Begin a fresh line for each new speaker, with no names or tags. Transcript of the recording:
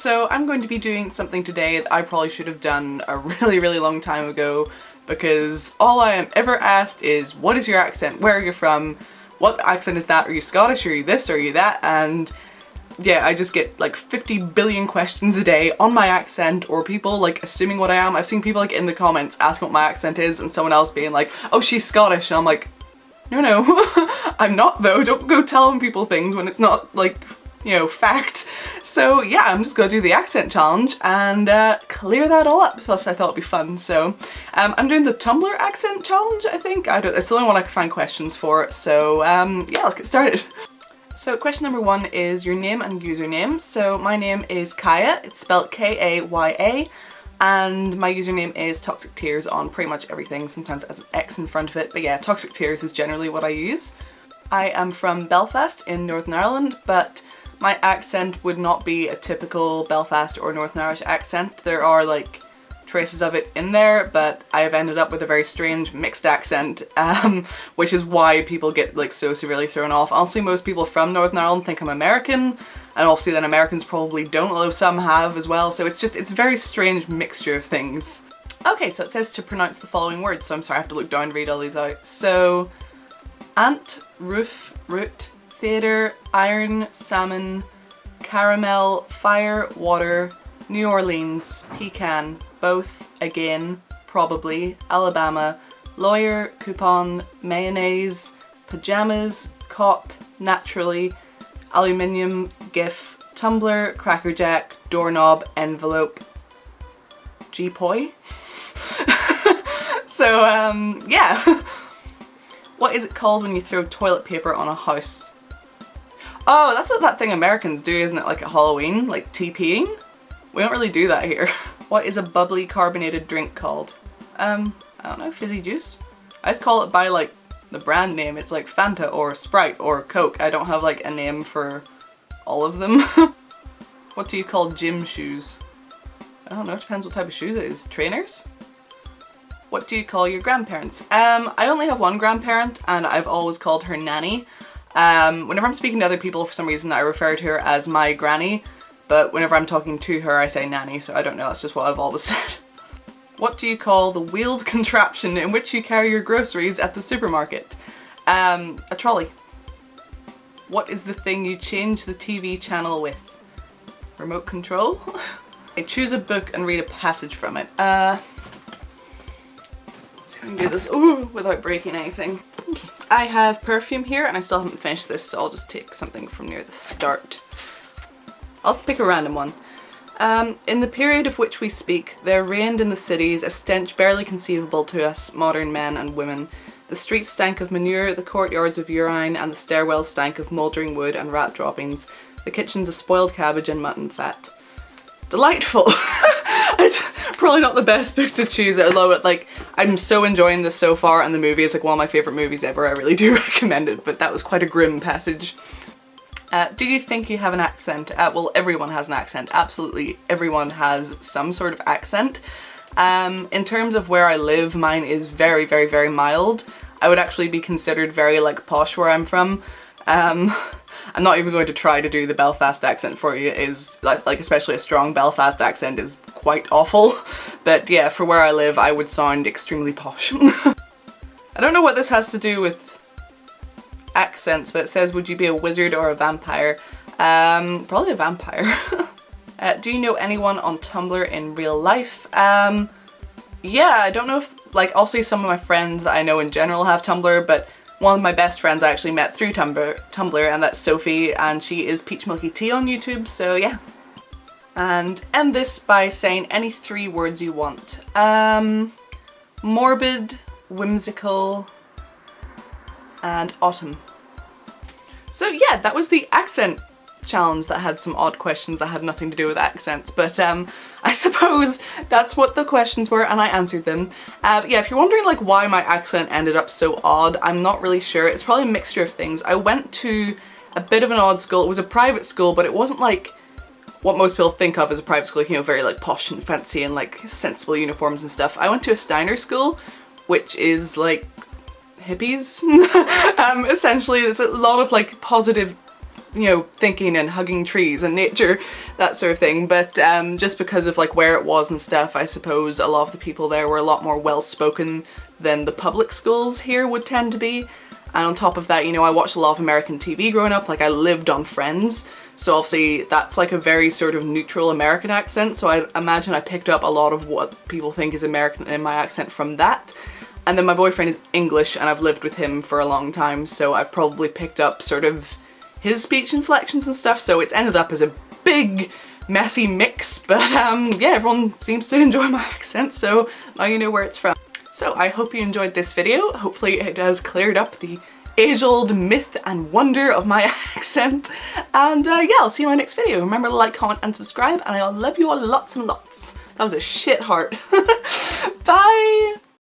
So I'm going to be doing something today that I probably should have done a really long time ago, because all I am ever asked is, what is your accent? Where are you from? What accent is that? Are you Scottish? Are you this? Are you that? And yeah, I just get like 50 billion questions a day on my accent, or people like assuming what I am. I've seen people like in the comments asking what my accent is and someone else being like, oh, she's Scottish. And I'm like, no, I'm not though. Don't go telling people things when it's not like, you know, fact. So yeah, I'm just gonna do the accent challenge and clear that all up. Plus I thought it'd be fun. So I'm doing the Tumblr accent challenge, I think. It's the only one I can find questions for. So yeah, let's get started. So question number 1 is your name and username. So my name is Kaya, it's spelled K-A-Y-A, and my username is x.ToxicTears on pretty much everything. Sometimes it has an X in front of it, but yeah, x.ToxicTears is generally what I use. I am from Belfast in Northern Ireland, but my accent would not be a typical Belfast or Northern Irish accent. There are like traces of it in there, but I have ended up with a very strange mixed accent, which is why people get like so severely thrown off. Honestly, most people from Northern Ireland think I'm American, and obviously then Americans probably don't, although some have as well, so it's a very strange mixture of things. Okay, so it says to pronounce the following words, so I'm sorry, I have to look down to read all these out. So, ant, roof, root, theatre, iron, salmon, caramel, fire, water, New Orleans, pecan, both, again, probably, Alabama, lawyer, coupon, mayonnaise, pajamas, cot, naturally, aluminium, gif, tumbler, crackerjack, doorknob, envelope, G-poi. So, yeah. What is it called when you throw toilet paper on a house? Oh, that's what that thing Americans do, isn't it? Like at Halloween, like TPing? We don't really do that here. What is a bubbly carbonated drink called? I don't know, fizzy juice? I just call it by like the brand name. It's like Fanta or Sprite or Coke. I don't have like a name for all of them. What do you call gym shoes? I don't know, it depends what type of shoes it is. Trainers? What do you call your grandparents? I only have one grandparent and I've always called her Nanny. Whenever I'm speaking to other people, for some reason I refer to her as my granny. But whenever I'm talking to her, I say nanny, so I don't know, that's just what I've always said. What do you call the wheeled contraption in which you carry your groceries at the supermarket? A trolley. What is the thing you change the TV channel with? Remote control? Okay, choose a book and read a passage from it. Let's see if I can do this without breaking anything. Okay. I have perfume here and I still haven't finished this, so I'll just take something from near the start. I'll just pick a random one. In the period of which we speak, there reigned in the cities a stench barely conceivable to us modern men and women. The streets stank of manure, the courtyards of urine, and the stairwells stank of mouldering wood and rat droppings. The kitchens of spoiled cabbage and mutton fat. Delightful! It's probably not the best book to choose, although like I'm so enjoying this so far, and the movie is like one of my favourite movies ever. I really do recommend it, but that was quite a grim passage. Do you think you have an accent? Well, everyone has an accent. Absolutely everyone has some sort of accent. In terms of where I live, mine is very mild. I would actually be considered very like posh where I'm from. I'm not even going to try to do the Belfast accent for you. Is like especially a strong Belfast accent is quite awful. But yeah, for where I live, I would sound extremely posh. I don't know what this has to do with accents, but it says, would you be a wizard or a vampire? Probably a vampire. Do you know anyone on Tumblr in real life? Yeah, I don't know if, like, obviously some of my friends that I know in general have Tumblr, but one of my best friends I actually met through Tumblr, and that's Sophie, and she is Peach Milky Tea on YouTube, so yeah. And end this by saying any 3 words you want. Morbid, whimsical, and autumn. So yeah, that was the accent challenge that had some odd questions that had nothing to do with accents, but I suppose that's what the questions were and I answered them. Yeah, if you're wondering like why my accent ended up so odd, I'm not really sure. It's probably a mixture of things. I went to a bit of an odd school. It was a private school, but it wasn't like what most people think of as a private school, you know, very like posh and fancy and like sensible uniforms and stuff. I went to a Steiner school, which is like hippies. Essentially, there's a lot of like positive you know, thinking and hugging trees and nature, that sort of thing. But just because of like where it was and stuff, I suppose a lot of the people there were a lot more well-spoken than the public schools here would tend to be. And on top of that, you know, I watched a lot of American TV growing up, like I lived on Friends, so obviously that's like a very sort of neutral American accent, so I imagine I picked up a lot of what people think is American in my accent from that. And then my boyfriend is English and I've lived with him for a long time, so I've probably picked up sort of his speech inflections and stuff, so it's ended up as a big messy mix, but yeah, everyone seems to enjoy my accent, so now you know where it's from. So I hope you enjoyed this video. Hopefully it has cleared up the age-old myth and wonder of my accent. And yeah, I'll see you in my next video. Remember to like, comment and subscribe, and I'll love you all lots and lots. That was a shit heart. Bye!